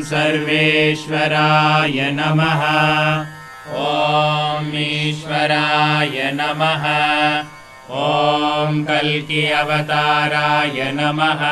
सर्वेश्वराय नमः। ॐ ईश्वराय नमः। ॐ कल्कि अवताराय नमः।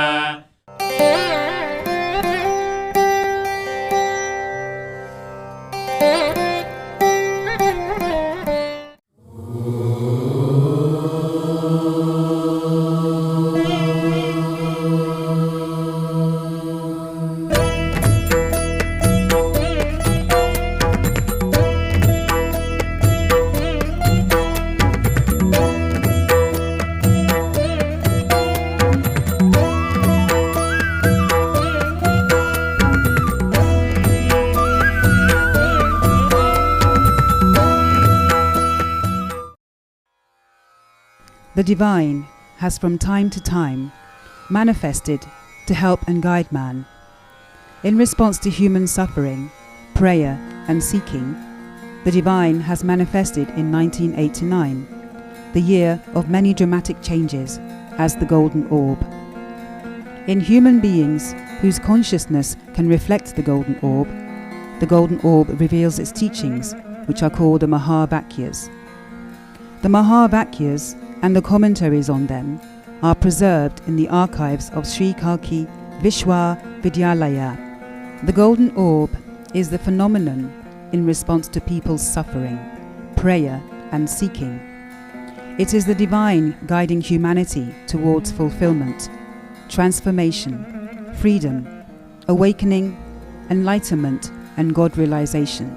The Divine has from time to time manifested to help and guide man. In response to human suffering, prayer and seeking, the Divine has manifested in 1989, the year of many dramatic changes, as the Golden Orb. In human beings whose consciousness can reflect the Golden Orb reveals its teachings, which are called the Mahavakyas. The Mahavakyas and the commentaries on them are preserved in the archives of Sri Kalki-Episode-16-English. The Golden Orb is the phenomenon in response to people's suffering, prayer and seeking. It is the Divine guiding humanity towards fulfillment, transformation, freedom, awakening, enlightenment and God realization,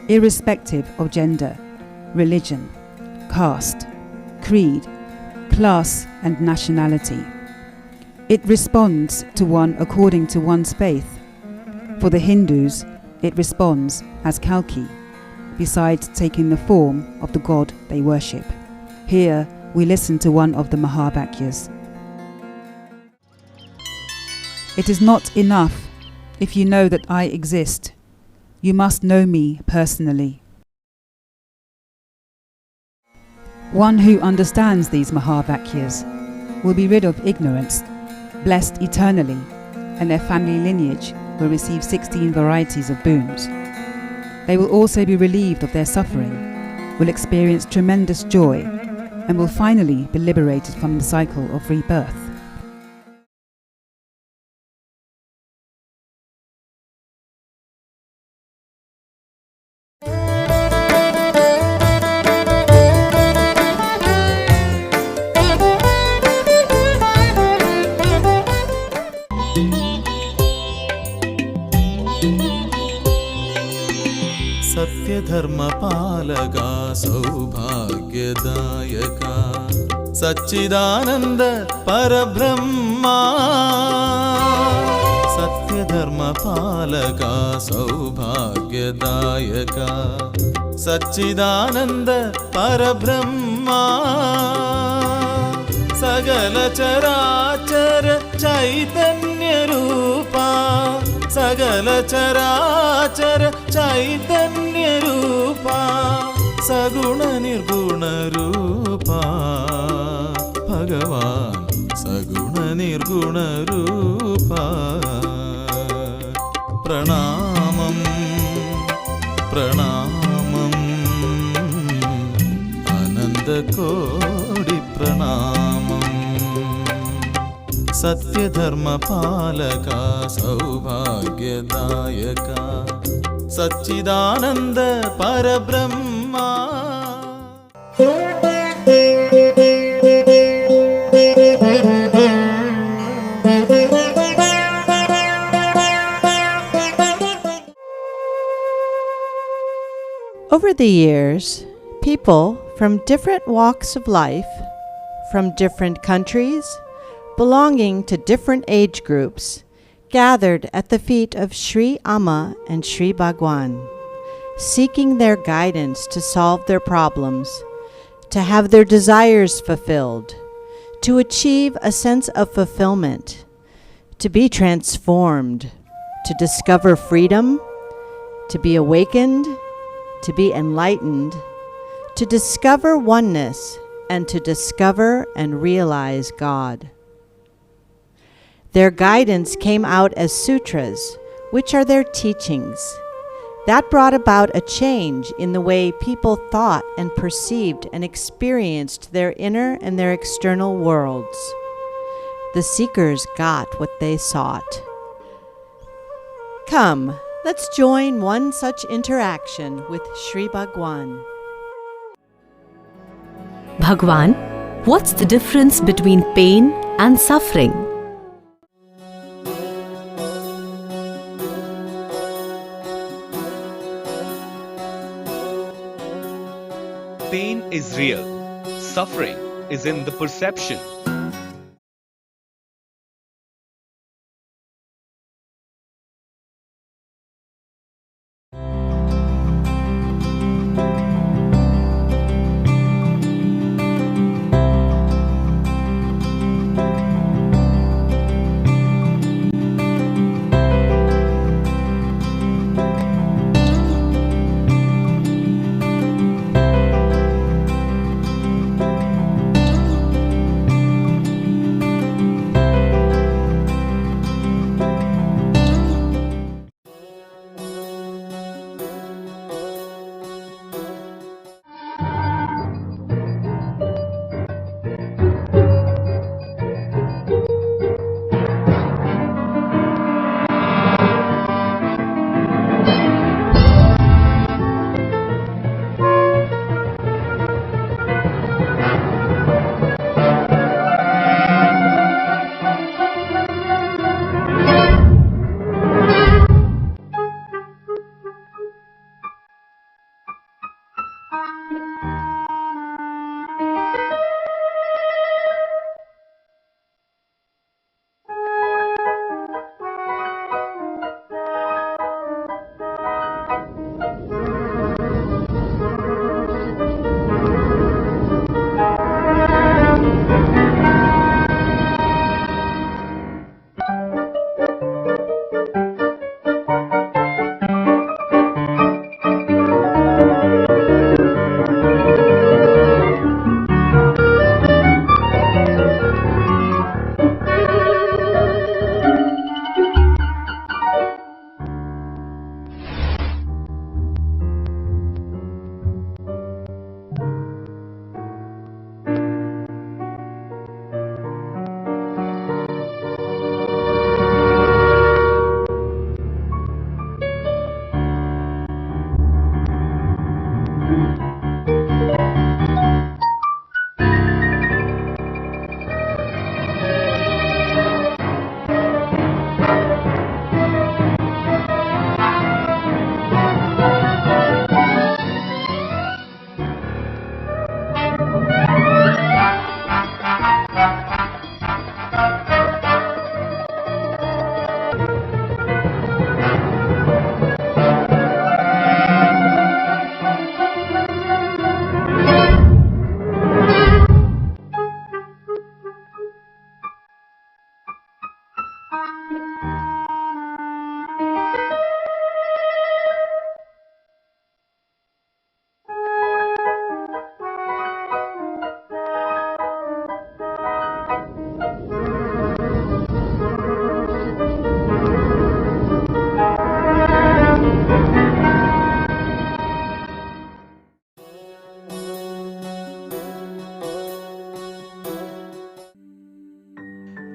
irrespective of gender, religion, caste, creed, class and nationality. It responds to one according to one's faith. For the Hindus, it responds as Kalki, besides taking the form of the god they worship. Here we listen to one of the Mahavakyas. It is not enough if you know that I exist. You must know me personally. One who understands these Mahavakyas will be rid of ignorance, blessed eternally, and their family lineage will receive 16 varieties of boons. They will also be relieved of their suffering, will experience tremendous joy, and will finally be liberated from the cycle of rebirth. सत्यधर्मपालका सौभाग्यदायका सच्चिदानंद परब्रह्मा सत्यधर्मपालका सौभाग्यदायका सच्चिदानंद परब्रह्मा सकल चराचर चैतन्य रूपा सकल चराचर चैतन्य रूपा सगुण निर्गुण रूपा भगवान सगुण निर्गुण रूपा प्रणामं प्रणामं आनंद कोटि प्रणामं सत्यधर्मपालका सौभाग्यदायका सच्चिदानंद परब्रह्मा. Over the years, people from different walks of life, from different countries, belonging to different age groups, gathered at the feet of Sri Amma and Sri Bhagavan, seeking their guidance to solve their problems, to have their desires fulfilled, to achieve a sense of fulfillment, to be transformed, to discover freedom, to be awakened, to be enlightened, to discover oneness, and to discover and realize God. Their guidance came out as sutras, which are their teachings. That brought about a change in the way people thought and perceived and experienced their inner and their external worlds. The seekers got what they sought. Come, let's join one such interaction with Sri Bhagavan. Bhagwan, what's the difference between pain and suffering? Pain is real. Suffering is in the perception.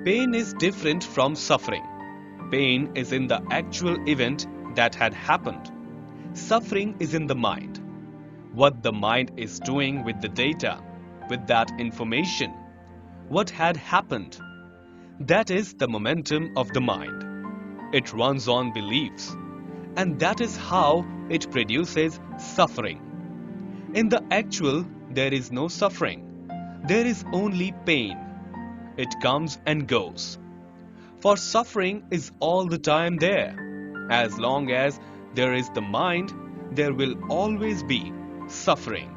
Pain is different from suffering. Pain is in the actual event that had happened. Suffering is in the mind. What the mind is doing with the data, with that information, what had happened. That is the momentum of the mind. It runs on beliefs, and that is how it produces suffering. In the actual, there is no suffering. There is only pain. It comes and goes. For suffering is all the time there. As long as there is the mind, there will always be suffering.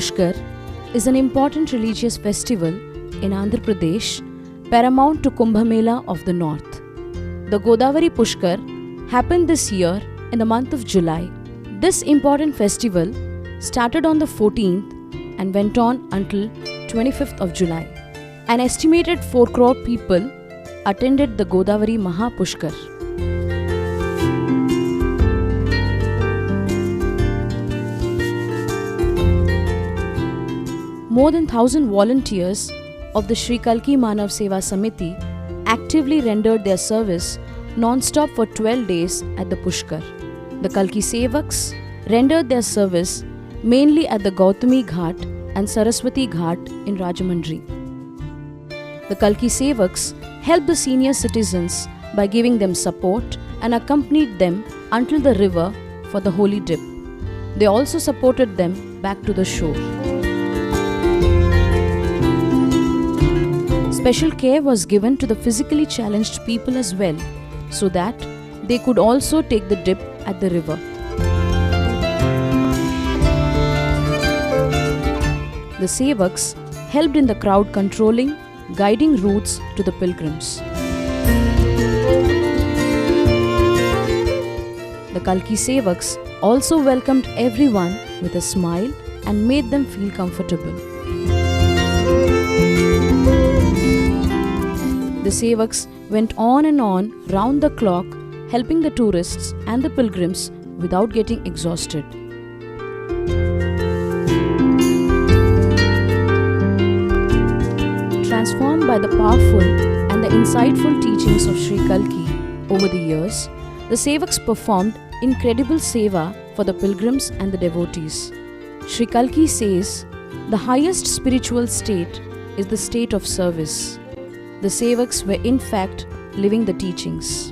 Pushkar is an important religious festival in Andhra Pradesh, paramount to Kumbh Mela of the North. The Godavari Pushkar happened this year in the month of July. This important festival started on the 14th and went on until 25th of July. An estimated 4 crore people attended the Godavari Maha Pushkar. More than 1,000 volunteers of the Sri Kalki Manav Seva Samiti actively rendered their service non-stop for 12 days at the Pushkar. The Kalki Sevaks rendered their service mainly at the Gautami Ghat and Saraswati Ghat in Rajamundry. The Kalki Sevaks helped the senior citizens by giving them support and accompanied them until the river for the holy dip. They also supported them back to the shore. Special care was given to the physically challenged people as well, so that they could also take the dip at the river. The Sevaks helped in the crowd controlling, guiding routes to the pilgrims. The Kalki Sevaks also welcomed everyone with a smile and made them feel comfortable. The Sevaks went on and on round the clock, helping the tourists and the pilgrims without getting exhausted. Transformed by the powerful and the insightful teachings of Sri Kalki over the years, the Sevaks performed incredible seva for the pilgrims and the devotees. Sri Kalki says, the highest spiritual state is the state of service. The Sevaks were in fact living the teachings.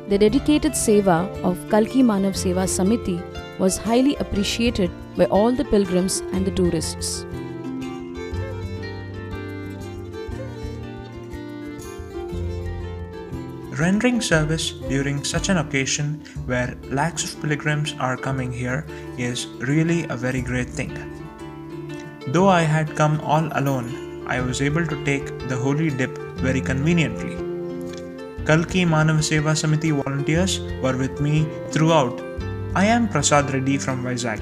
The dedicated seva of Kalki Manav Seva Samiti was highly appreciated by all the pilgrims and the tourists. Rendering service during such an occasion where lakhs of pilgrims are coming here is really a very great thing. Though I had come all alone, I was able to take the holy dip very conveniently. Kalki Manav Seva Samiti volunteers were with me throughout. I am Prasad Reddy from Vizag.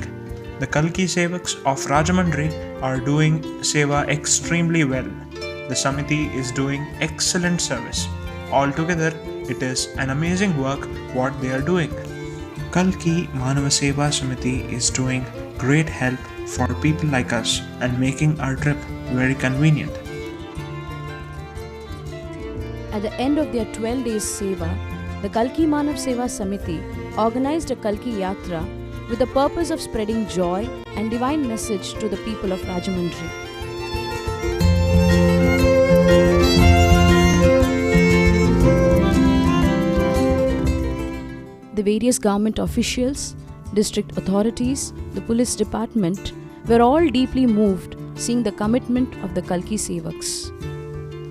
The Kalki Sevaks of Rajamundry are doing seva extremely well. The Samiti is doing excellent service. Altogether, it is an amazing work what they are doing. Kalki Manava Seva Samiti is doing great help for people like us and making our trip very convenient. At the end of their 12 days seva, the Kalki Manav Seva Samiti organized a Kalki Yatra with the purpose of spreading joy and divine message to the people of Rajamundry. The various government officials, district authorities, the police department were all deeply moved seeing the commitment of the Kalki Sevaks.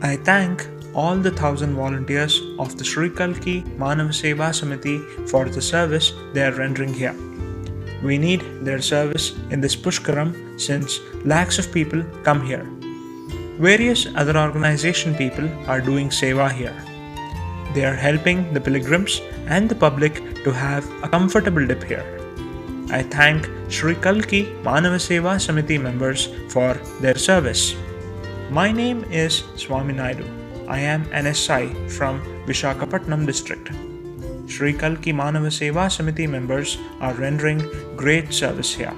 I thank all the 1,000 volunteers of the Sri Kalki Manav Seva Samiti for the service they are rendering here. We need their service in this Pushkaram since lakhs of people come here. Various other organization people are doing seva here. They are helping the pilgrims and the public to have a comfortable dip here. I thank Sri Kalki Manava Seva Samiti members for their service. My name is Swami Naidu. I am an SI from Vishakhapatnam district. Sri Kalki Manava Seva Samiti members are rendering great service here.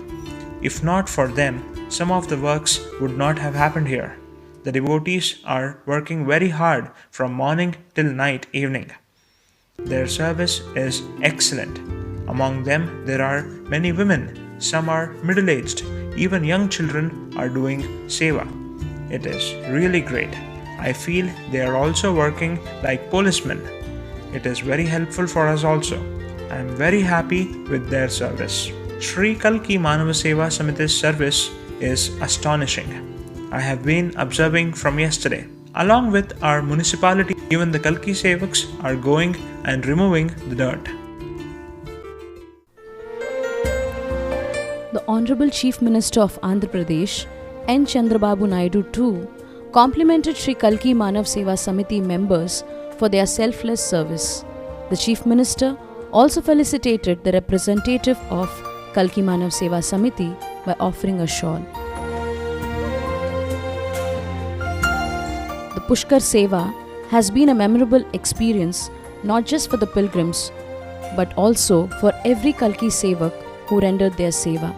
If not for them, some of the works would not have happened here. The devotees are working very hard from morning till night evening. Their service is excellent. Among them, there are many women. Some are middle-aged. Even young children are doing seva. It is really great. I feel they are also working like policemen. It is very helpful for us also. I am very happy with their service. Sri Kalki Manava Seva Samiti's service is astonishing. I have been observing from yesterday. Along with our municipality, even the Kalki Sevaks are going and removing the dirt. The Honorable Chief Minister of Andhra Pradesh, N. Chandrababu Naidu too, complimented Sri Kalki Manav Seva Samiti members for their selfless service. The Chief Minister also felicitated the representative of Kalki Manav Seva Samiti by offering a shawl. The Pushkar Seva has been a memorable experience not just for the pilgrims but also for every Kalki Sevak who rendered their seva.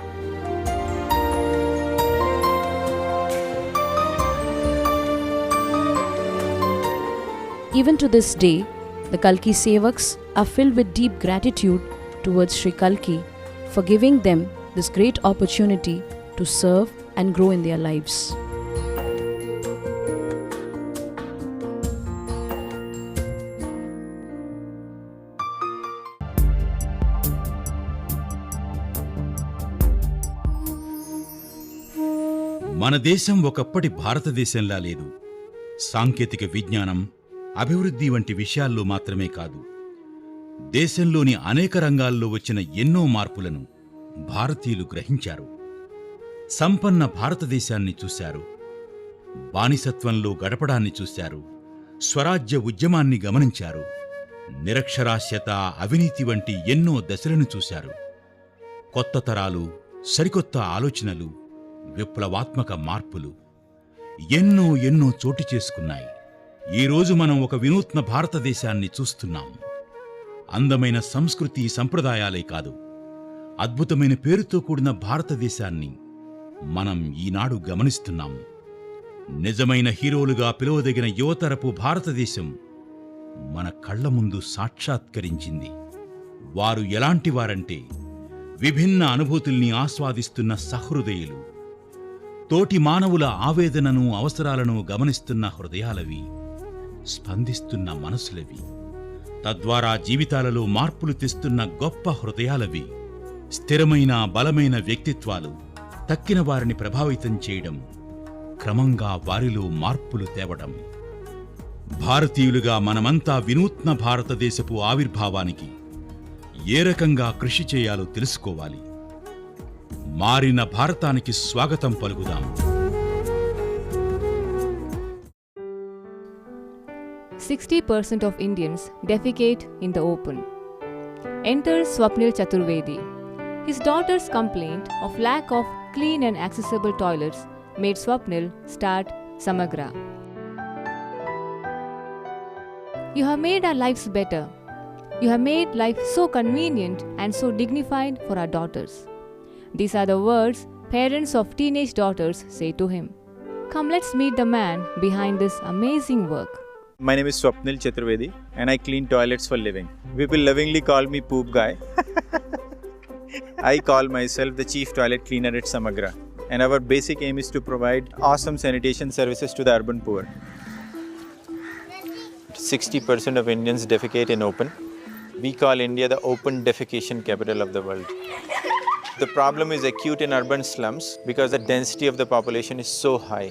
Even to this day, the Kalki Sevaks are filled with deep gratitude towards Sri Kalki for giving them this great opportunity to serve and grow in their lives. మన దేశం ఒకప్పటి భారతదేశంలా లేదు. సాంకేతిక విజ్ఞానం, అభివృద్ధి వంటి విషయాల్లో మాత్రమే కాదు, దేశంలోని అనేక రంగాల్లో వచ్చిన ఎన్నో మార్పులను భారతీయులు గ్రహించారు. సంపన్న భారతదేశాన్ని చూశారు, బానిసత్వంలో గడపడాన్ని చూశారు, స్వరాజ్య ఉద్యమాన్ని గమనించారు, నిరక్షరాస్యత, అవినీతి వంటి ఎన్నో దశలను చూశారు. కొత్త తరాలు, సరికొత్త ఆలోచనలు, విప్లవాత్మక మార్పులు ఎన్నో చోటు చేసుకున్నాయి. ఈరోజు మనం ఒక వినూత్న భారతదేశాన్ని చూస్తున్నాం. అందమైన సంస్కృతి సంప్రదాయాలే కాదు, అద్భుతమైన పేరుతో కూడిన భారతదేశాన్ని మనం ఈనాడు గమనిస్తున్నాం. నిజమైన హీరోలుగా పిలువదగిన యువతరపు భారతదేశం మన కళ్ల ముందు సాక్షాత్కరించింది. వారు ఎలాంటివారంటే విభిన్న అనుభూతుల్ని ఆస్వాదిస్తున్న సహృదయులు, తోటి మానవుల ఆవేదనను, అవసరాలను గమనిస్తున్న హృదయాలవి, స్పందిస్తున్న మనసులవి, తద్వారా జీవితాలలో మార్పులు తెస్తున్న గొప్ప హృదయాలవి, స్థిరమైన బలమైన వ్యక్తిత్వాలు, తక్కిన వారిని ప్రభావితం చేయడం, క్రమంగా వారిలో మార్పులు తేవడం. భారతీయులుగా మనమంతా వినూత్న భారతదేశపు ఆవిర్భావానికి ఏ రకంగా కృషి చేయాలో తెలుసుకోవాలి. మారిన భారతానికి స్వాగతం పలుకుదాం. 60% of Indians defecate in the open. Enters Swapnil Chaturvedi. His daughter's complaint of lack of clean and accessible toilets made Swapnil start Samagra. You have made our lives better. You have made life so convenient and so dignified for our daughters. These are the words parents of teenage daughters say to him. Come, let's meet the man behind this amazing work. My name is Swapnil Chaturvedi and I clean toilets for living. People lovingly call me Poop Guy. I call myself the Chief Toilet Cleaner at Samagra. And our basic aim is to provide awesome sanitation services to the urban poor. 60% of Indians defecate in open. We call India the open defecation capital of the world. The problem is acute in urban slums because the density of the population is so high.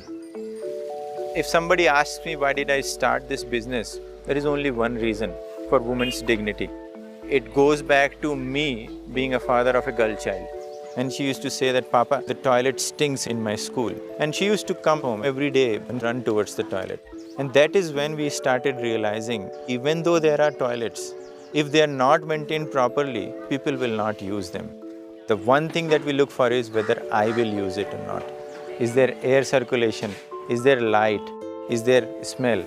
If somebody asks me why did I start this business, there is only one reason: for women's dignity. It goes back to me being a father of a girl child. And she used to say that, Papa, the toilet stinks in my school. And she used to come home every day and run towards the toilet. And that is when we started realizing, even though there are toilets, if they are not maintained properly, people will not use them. The one thing that we look for is whether I will use it or not. Is there air circulation? Is there light? Is there smell?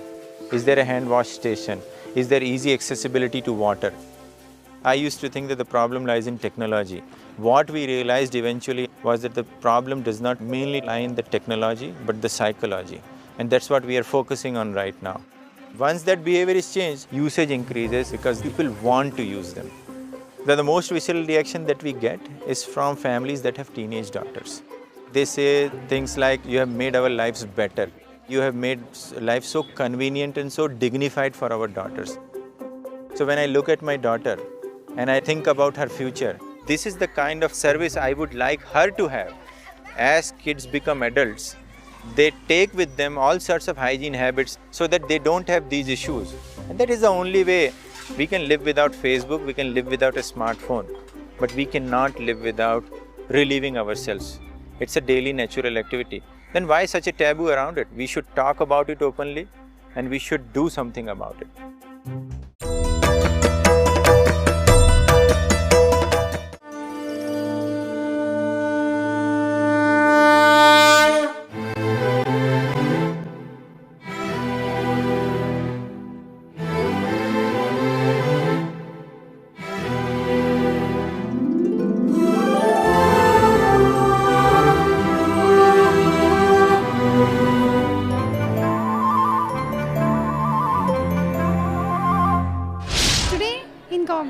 Is there a hand wash station? Is there easy accessibility to water? I used to think that the problem lies in technology. What we realized eventually was that the problem does not mainly lie in the technology, but the psychology. And that's what we are focusing on right now. Once that behavior is changed, usage increases because people want to use them. The most visceral reaction that we get is from families that have teenage daughters. They say things like, you have made our lives better. You have made life so convenient and so dignified for our daughters. So when I look at my daughter and I think about her future, this is the kind of service I would like her to have. As kids become adults, they take with them all sorts of hygiene habits so that they don't have these issues. And that is the only way. We can live without Facebook, we can live without a smartphone, but we cannot live without relieving ourselves. It's a daily natural activity. Then why such a taboo around it? We should talk about it openly and we should do something about it.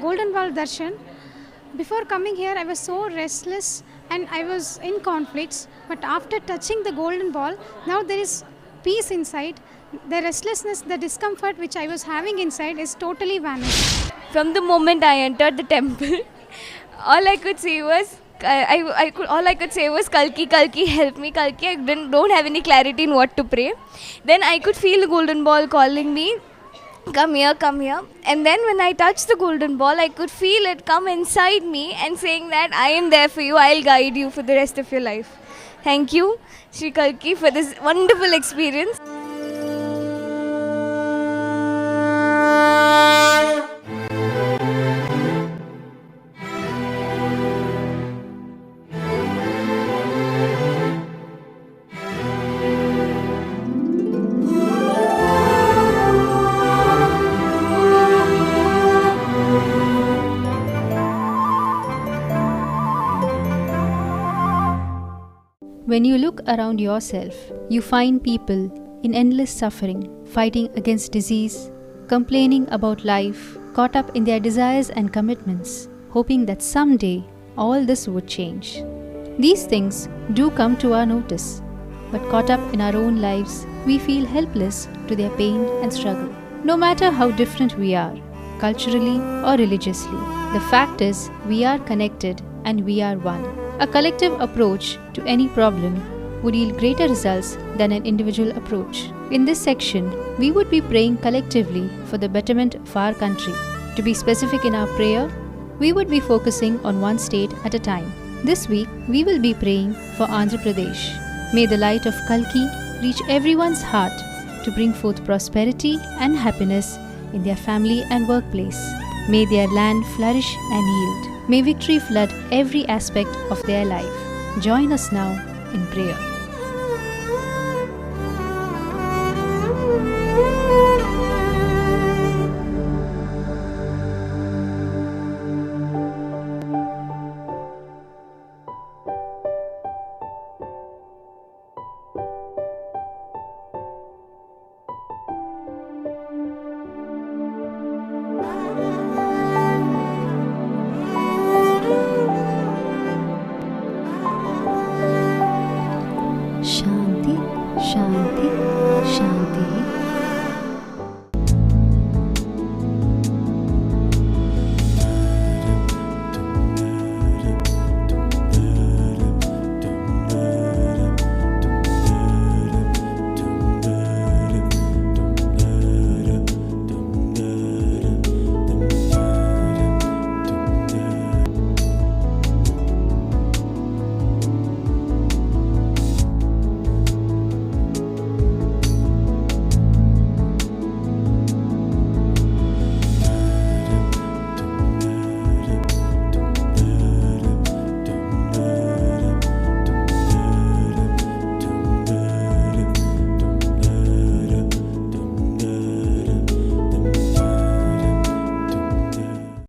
Golden Ball Darshan. Before coming here, I was so restless and I was in conflicts. But after touching the golden ball, now there is peace inside. The restlessness, the discomfort which I was having inside is totally vanished. From the moment I entered the temple, all I could say was Kalki, Kalki, help me, Kalki. I don't have any clarity in what to pray. Then I could feel the golden ball calling me, come here, come here. And then when I touched the golden ball, I could feel it come inside me and saying that I am there for you, I'll guide you for the rest of your life. Thank you, Sri Kalki, for this wonderful experience. When you look around yourself, you find people in endless suffering, fighting against disease, complaining about life, caught up in their desires and commitments, hoping that someday all this would change. These things do come to our notice, but caught up in our own lives, we feel helpless to their pain and struggle. No matter how different we are, culturally or religiously, the fact is we are connected and we are one. A collective approach to any problem would yield greater results than an individual approach. In this section, we would be praying collectively for the betterment of our country. To be specific in our prayer, we would be focusing on one state at a time. This week, we will be praying for Andhra Pradesh. May the light of Kalki reach everyone's heart to bring forth prosperity and happiness in their family and workplace. May their land flourish and yield. May victory flood every aspect of their life. Join us now in prayer. Shanti, Shanti,